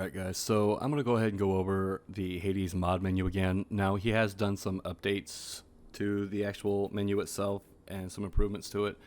Alright guys, so I'm going to go ahead and go over the Hades mod menu again. Now he has done some updates to the actual menu itself and some improvements to it.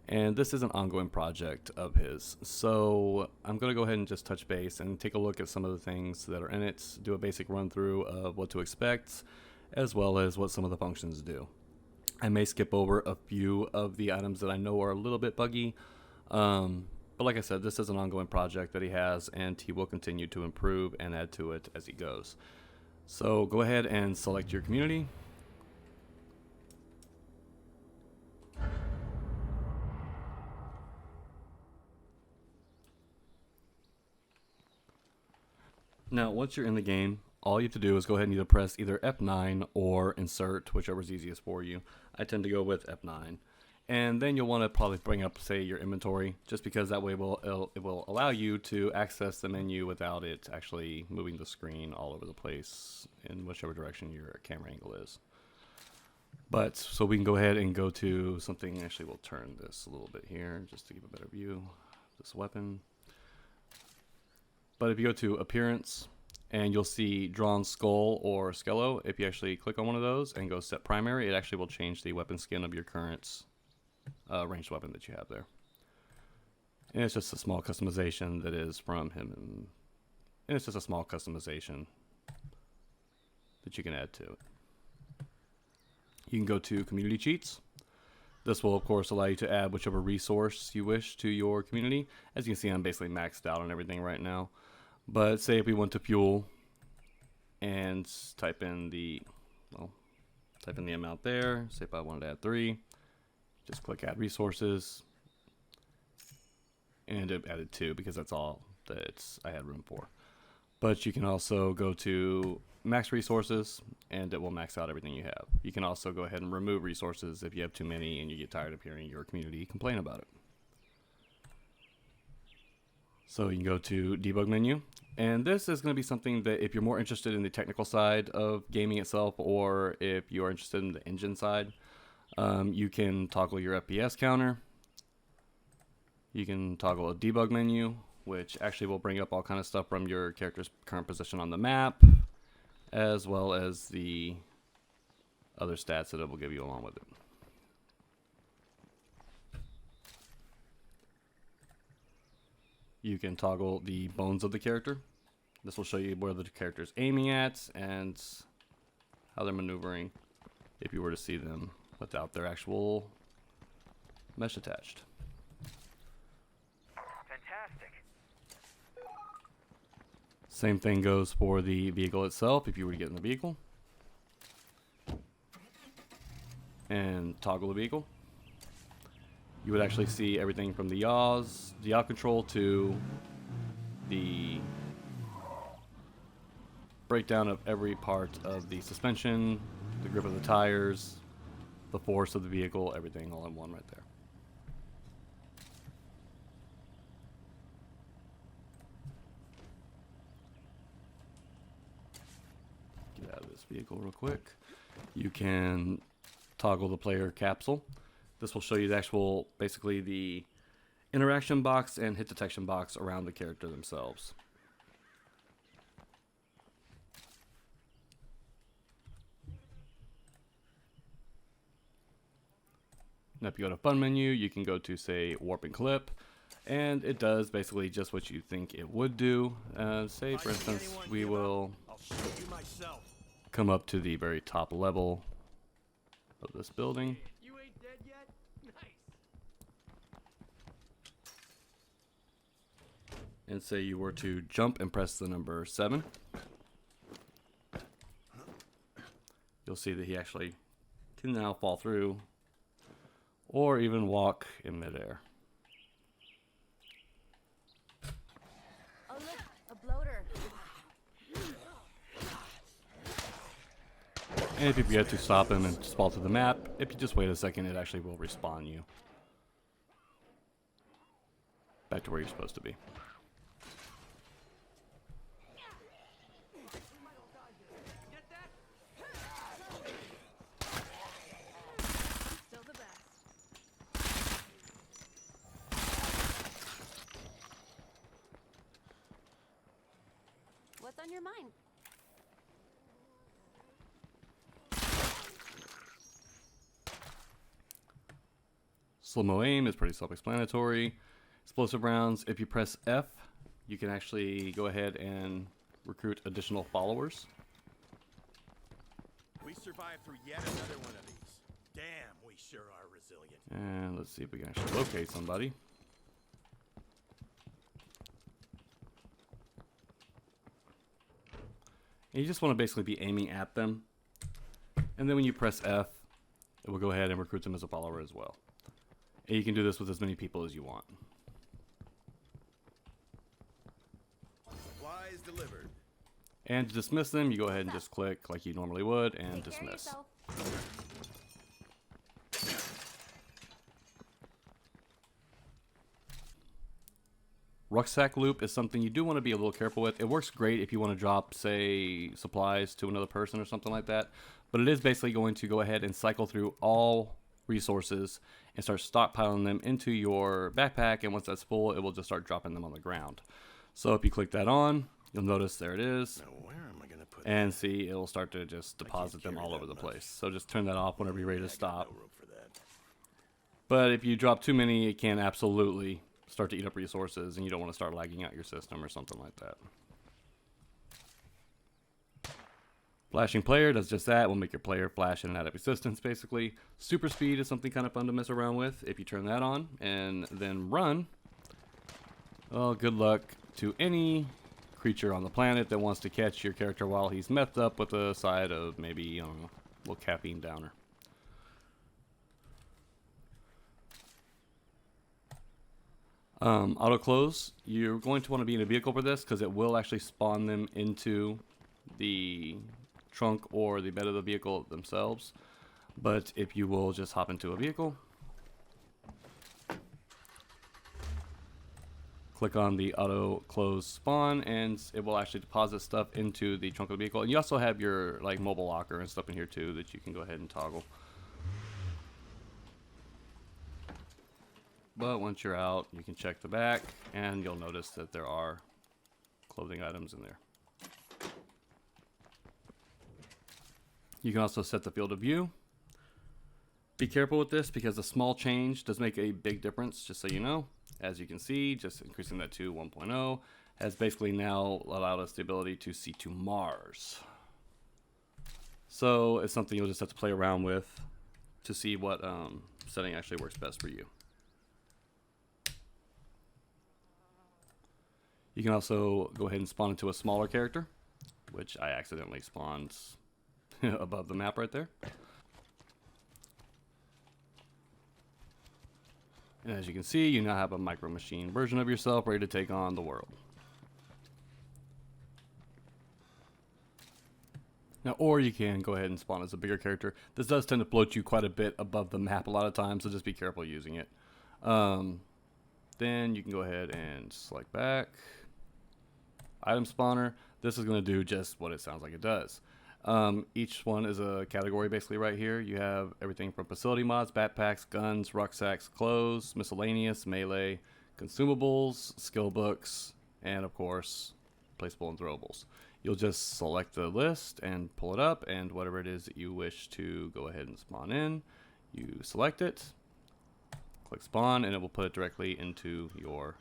And this is an ongoing project of his. So I'm going to go ahead and just touch base and take a look at some of the things that are in it, do a basic run through of what to expect, as well as what some of the functions do. I may skip over a few of the items that I know are a little bit buggy. But like I said, this is an ongoing project that he has, and he will continue to improve and add to it as he goes. So go ahead and select your community. Now, once you're in the game, all you have to do is go ahead and either press either F9 or insert, whichever is easiest for you. I tend to go with F9. And then you'll want to probably bring up, say, your inventory, just because that way it will allow you to access the menu without it actually moving the screen all over the place in whichever direction your camera angle is. But, so we can go ahead and go to something, actually we'll turn this a little bit here, just to give a better view of this weapon. But if you go to Appearance, and you'll see Drawn Skull or Skello, if you actually click on one of those and go Set Primary, it actually will change the weapon skin of your current ranged weapon that you have there. And it's just a small customization that is from him, and it's just a small customization that you can add to it. You can go to Community Cheats. This will of course allow you to add whichever resource you wish to your community. As you can see, I'm basically maxed out on everything right now. But say if we went to fuel and type in the amount there, say if I wanted to add 3, just click add resources, and it added 2 because that's all that I had room for. But you can also go to max resources and it will max out everything you have. You can also go ahead and remove resources if you have too many and you get tired of hearing your community complain about it. So you can go to debug menu, and this is going to be something that if you're more interested in the technical side of gaming itself, or if you are interested in the engine side, you can toggle your FPS counter. You can toggle a debug menu, which actually will bring up all kind of stuff from your character's current position on the map, as well as the other stats that it will give you along with it. You can toggle the bones of the character. This will show you where the character's aiming at and how they're maneuvering if you were to see them without their actual mesh attached. Fantastic. Same thing goes for the vehicle itself. If you were to get in the vehicle and toggle the vehicle, you would actually see everything from the yaw control to the breakdown of every part of the suspension, the grip of the tires, the force of the vehicle, everything all in one right there. Get out of this vehicle real quick. You can toggle the player capsule. This will show you the actual, basically the interaction box and hit detection box around the character themselves. Now if you go to Fun menu, you can go to, say, Warp and Clip, and it does basically just what you think it would do. Say, for instance, we will come up to the very top level of this building. And say you were to jump and press the number 7, you'll see that he actually can now fall through or even walk in midair. Oh look, a bloater. And if you forget to stop him and just fall to the map, if you just wait a second, it actually will respawn you back to where you're supposed to be. Still the best. on your mind? Slow-mo aim is pretty self-explanatory. Explosive rounds, if you press F, you can actually go ahead and recruit additional followers. We survived through yet another one of these. Damn, we sure are resilient. And let's see if we can actually locate somebody. And you just want to basically be aiming at them. And then when you press F, it will go ahead and recruit them as a follower as well. And you can do this with as many people as you want. Supplies delivered. And to dismiss them, you go ahead and just click like you normally would and Take care of dismiss. yourself. Rucksack loop is something you do want to be a little careful with. It works great if you want to drop, say, supplies to another person or something like that. But it is basically going to go ahead and cycle through all resources and start stockpiling them into your backpack. And once that's full, it will just start dropping them on the ground. So if you click that on, you'll notice there it is. Now where am I gonna put And see, it'll start to just deposit them carry all that over the much. place. So just turn that off whenever you're ready to stop. No room for that. But if you drop too many, it can absolutely start to eat up resources, and you don't want to start lagging out your system or something like that. Flashing player does just that. Will make your player flash in and out of existence, basically. Super speed is something kind of fun to mess around with. If you turn that on and then run, well, good luck to any creature on the planet that wants to catch your character while he's methed up with a side of maybe, I don't know, a little caffeine downer. Auto close, you're going to want to be in a vehicle for this because it will actually spawn them into the trunk or the bed of the vehicle themselves. But if you will just hop into a vehicle, click on the auto close spawn, and it will actually deposit stuff into the trunk of the vehicle. And you also have your like mobile locker and stuff in here too that you can go ahead and toggle. But once you're out, you can check the back, and you'll notice that there are clothing items in there. You can also set the field of view. Be careful with this because a small change does make a big difference, just so you know. As you can see, just increasing that to 1.0 has basically now allowed us the ability to see to Mars. So it's something you'll just have to play around with to see what setting actually works best for you. You can also go ahead and spawn into a smaller character, which I accidentally spawned above the map right there. And as you can see, you now have a micro machine version of yourself ready to take on the world. Now, or you can go ahead and spawn as a bigger character. This does tend to float you quite a bit above the map a lot of times, so just be careful using it. Then you can go ahead and select back. Item spawner. This is going to do just what it sounds like it does. Each one is a category basically right here. You have everything from facility mods, backpacks, guns, rucksacks, clothes, miscellaneous, melee, consumables, skill books, and of course, placeable and throwables. You'll just select the list and pull it up, and whatever it is that you wish to go ahead and spawn in, you select it, click spawn, and it will put it directly into your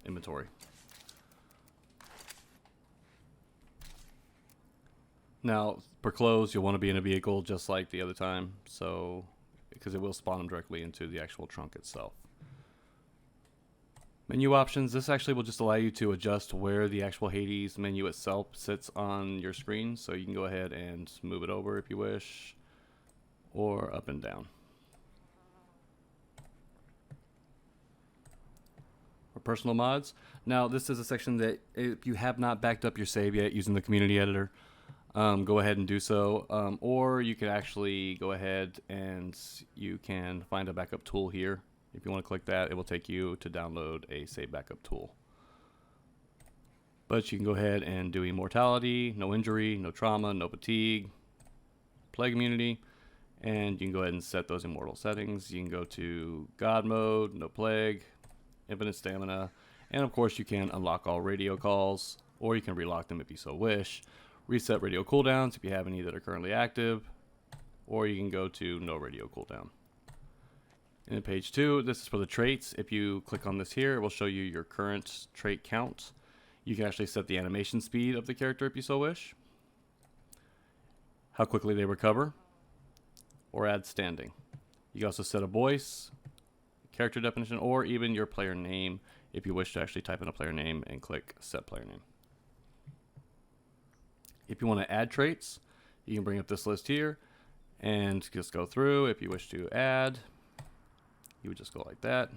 inventory. Now, for clothes, you'll want to be in a vehicle just like the other time, so because it will spawn them directly into the actual trunk itself. Menu options, this actually will just allow you to adjust where the actual Hades menu itself sits on your screen, so you can go ahead and move it over if you wish, or up and down. For personal mods, now this is a section that if you have not backed up your save yet using the community editor, go ahead and do so, or you can actually go ahead and you can find a backup tool here. If you want to click that, it will take you to download a save backup tool. But you can go ahead and do immortality, no injury, no trauma, no fatigue, plague immunity, and you can go ahead and set those immortal settings. You can go to God mode, no plague, infinite stamina, and of course you can unlock all radio calls, or you can relock them if you so wish. Reset radio cooldowns if you have any that are currently active, or you can go to no radio cooldown. In page 2, this is for the traits. If you click on this here, it will show you your current trait count. You can actually set the animation speed of the character if you so wish, how quickly they recover, or add standing. You can also set a voice, character definition, or even your player name if you wish to actually type in a player name and click set player name. If you want to add traits, you can bring up this list here and just go through. If you wish to add, you would just go like that.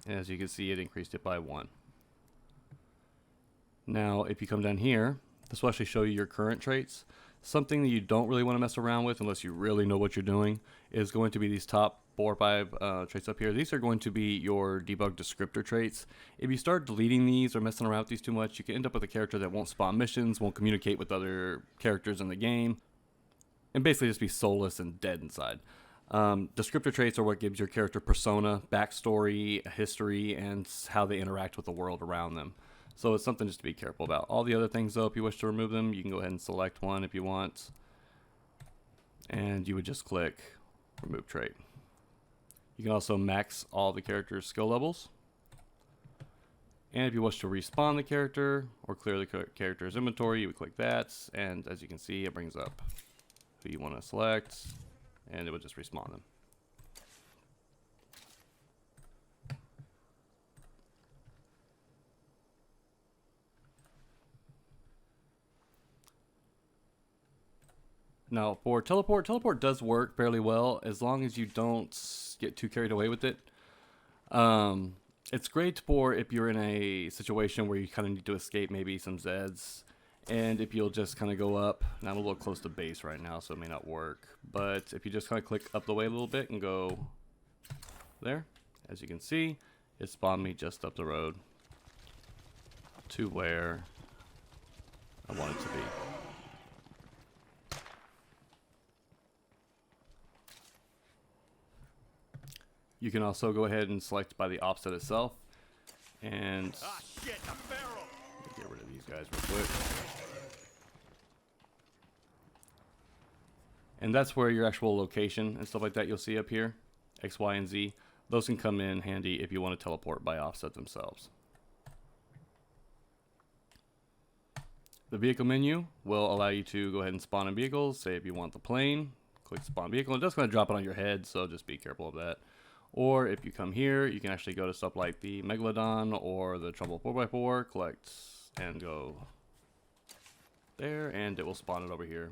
And as you can see, it increased it by 1. Now, if you come down here, this will actually show you your current traits. Something that you don't really want to mess around with unless you really know what you're doing is going to be these top 4 or 5 traits up here. These are going to be your debug descriptor traits. If you start deleting these or messing around with these too much, you can end up with a character that won't spawn missions, won't communicate with other characters in the game, and basically just be soulless and dead inside. Descriptor traits are what gives your character persona, backstory, history, and how they interact with the world around them. So it's something just to be careful about. All the other things, though, if you wish to remove them, you can go ahead and select one if you want. And you would just click remove trait. You can also max all the character's skill levels. And if you wish to respawn the character or clear the character's inventory, you would click that. And as you can see, it brings up who you want to select, and it would just respawn them. Now, for teleport does work fairly well as long as you don't get too carried away with it. It's great for if you're in a situation where you kind of need to escape maybe some Zeds, and if you'll just kind of go up. Now I'm a little close to base right now, so it may not work. But if you just kind of click up the way a little bit and go there, as you can see, it spawned me just up the road to where I want it to be. You can also go ahead and select by the offset itself, and Ah, shit, a barrel! get rid of these guys real quick. And that's where your actual location and stuff like that you'll see up here, X, Y, and Z. Those can come in handy if you want to teleport by offset themselves. The vehicle menu will allow you to go ahead and spawn in vehicles. Say if you want the plane, click spawn vehicle. It's just going to drop it on your head, so just be careful of that. Or if you come here, you can actually go to stuff like the Megalodon or the Trouble 4x4, collect and go there, and it will spawn it over here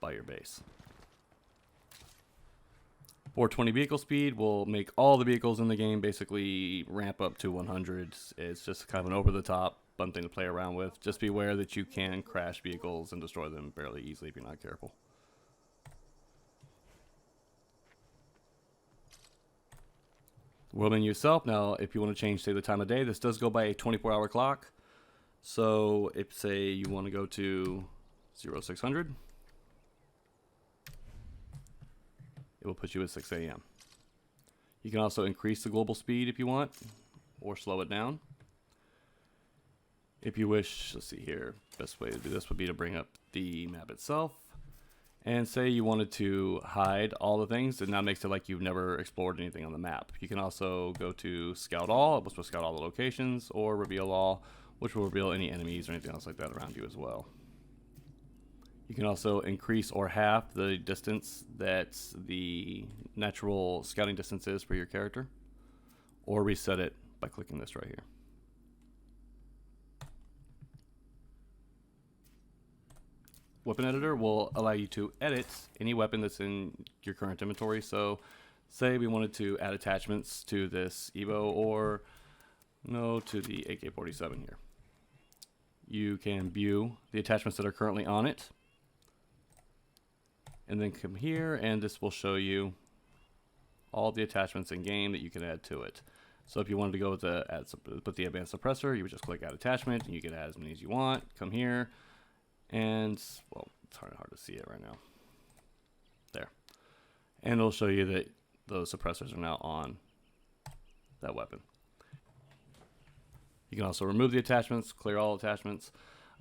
by your base. 420 vehicle speed will make all the vehicles in the game basically ramp up to 100. It's just kind of an over-the-top fun thing to play around with. Just be aware that you can crash vehicles and destroy them fairly easily if you're not careful. World menu itself. Now, if you want to change, say, the time of day, this does go by a 24-hour clock. So, if, say, you want to go to 0600, it will put you at 6 a.m. You can also increase the global speed if you want, or slow it down. If you wish, let's see here, best way to do this would be to bring up the map itself. And say you wanted to hide all the things, and that makes it like you've never explored anything on the map. You can also go to Scout All, which will scout all the locations, or Reveal All, which will reveal any enemies or anything else like that around you as well. You can also increase or half the distance that the natural scouting distance is for your character, or reset it by clicking this right here. Weapon editor will allow you to edit any weapon that's in your current inventory. So say we wanted to add attachments to this Evo, or no, to the AK-47 here. You can view the attachments that are currently on it, and then come here, and this will show you all the attachments in game that you can add to it. So if you wanted to go with the advanced suppressor, you would just click add attachment, and you can add as many as you want. Come here, and well, it's hard to see it right now. There, and it'll show you that those suppressors are now on that weapon. You can also remove the attachments, clear all attachments.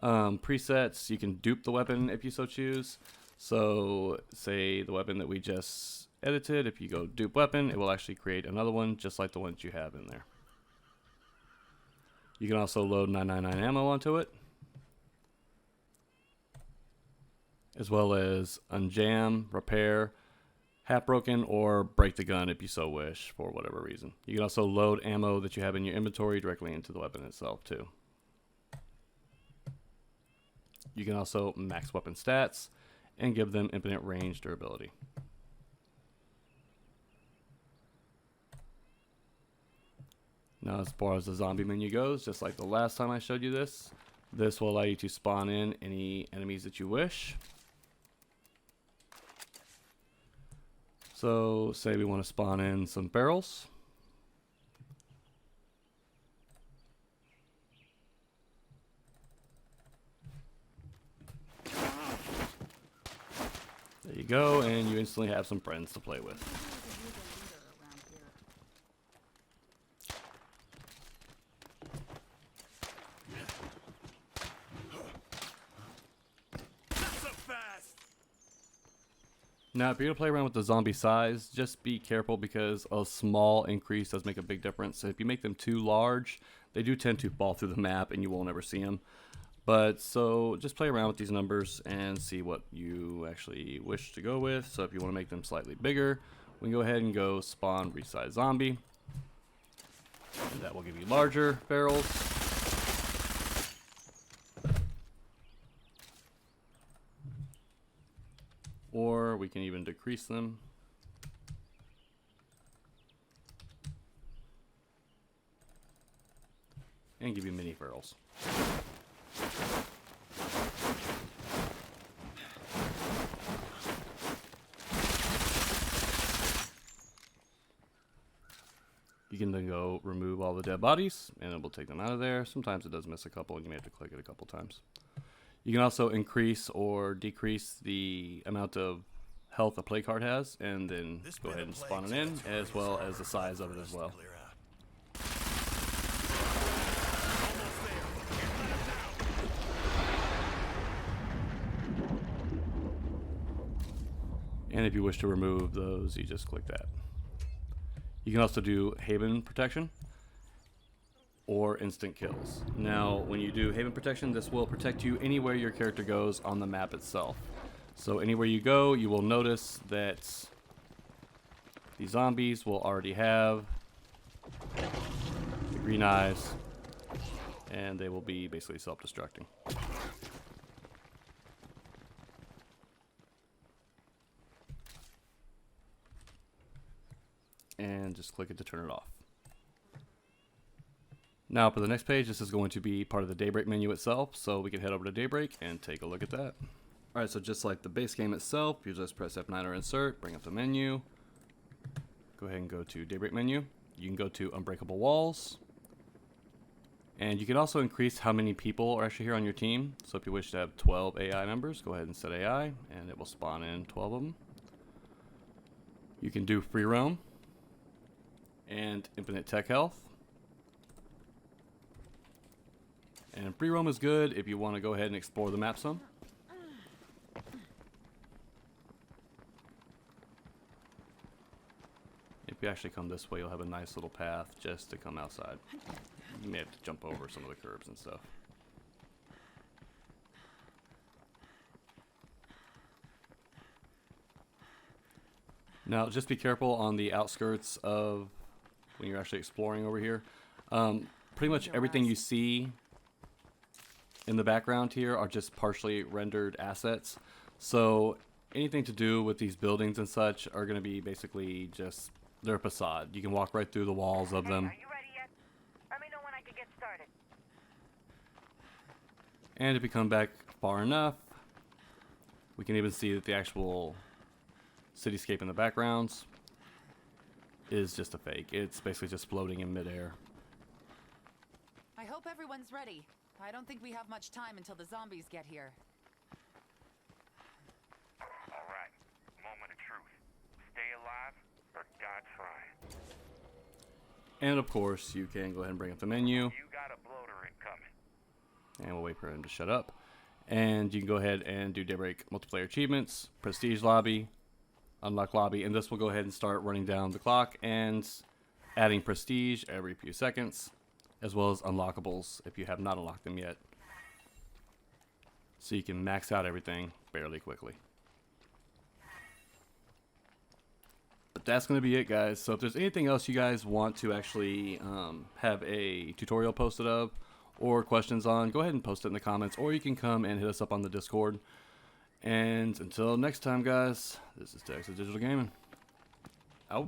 Presets, you can dupe the weapon if you so choose. So say the weapon that we just edited, if you go dupe weapon, it will actually create another one just like the ones you have in there. You can also load 999 ammo onto it, as well as unjam, repair, half broken, or break the gun if you so wish for whatever reason. You can also load ammo that you have in your inventory directly into the weapon itself too. You can also max weapon stats and give them infinite range durability. Now as far as the zombie menu goes, just like the last time I showed you this, this will allow you to spawn in any enemies that you wish. So say we want to spawn in some barrels. There you go, and you instantly have some friends to play with. Now, if you're going to play around with the zombie size, just be careful because a small increase does make a big difference. If you make them too large, they do tend to fall through the map and you won't ever see them. But so just play around with these numbers and see what you actually wish to go with. So if you want to make them slightly bigger, we can go ahead and go spawn resize zombie. And that will give you larger barrels. Or we can even decrease them. And give you mini barrels. You can then go remove all the dead bodies and it will take them out of there. Sometimes it does miss a couple and you may have to click it a couple times. You can also increase or decrease the amount of health a play card has, and then go ahead and spawn it in, as well as the size of it as well. And if you wish to remove those, you just click that. You can also do Haven Protection or instant kills. Now, when you do Haven Protection, this will protect you anywhere your character goes on the map itself. So anywhere you go, you will notice that the zombies will already have the green eyes, and they will be basically self-destructing. And just click it to turn it off. Now for the next page, this is going to be part of the Daybreak menu itself, so we can head over to Daybreak and take a look at that. Alright, so just like the base game itself, you just press F9 or insert, bring up the menu. Go ahead and go to Daybreak menu. You can go to Unbreakable Walls. And you can also increase how many people are actually here on your team. So if you wish to have 12 AI members, go ahead and set AI, and it will spawn in 12 of them. You can do free roam and infinite tech health. And free roam is good if you want to go ahead and explore the map some. If you actually come this way, you'll have a nice little path just to come outside. You may have to jump over some of the curbs and stuff. Now, just be careful on the outskirts of when you're actually exploring over here. Pretty much everything you see in the background here are just partially rendered assets. So anything to do with these buildings and such are going to be basically just their facade. You can walk right through the walls of them. Are you ready yet? Let me know when I can get started. And if you come back far enough, we can even see that the actual cityscape in the backgrounds is just a fake. It's basically just floating in midair. I hope everyone's ready. I don't think we have much time until the zombies get here. All right. Moment of truth. Stay alive or die trying. And of course, you can go ahead and bring up the menu. You got a a bloater incoming. And we'll wait for him to shut up. And you can go ahead and do Daybreak multiplayer achievements, prestige lobby, unlock lobby, and this will go ahead and start running down the clock and adding prestige every few seconds, as well as unlockables if you have not unlocked them yet. So you can max out everything fairly quickly. But that's going to be it, guys. So if there's anything else you guys want to actually have a tutorial posted of or questions on, go ahead and post it in the comments, or you can come and hit us up on the Discord. And until next time, guys, this is Tex of Digital Gaming. Out.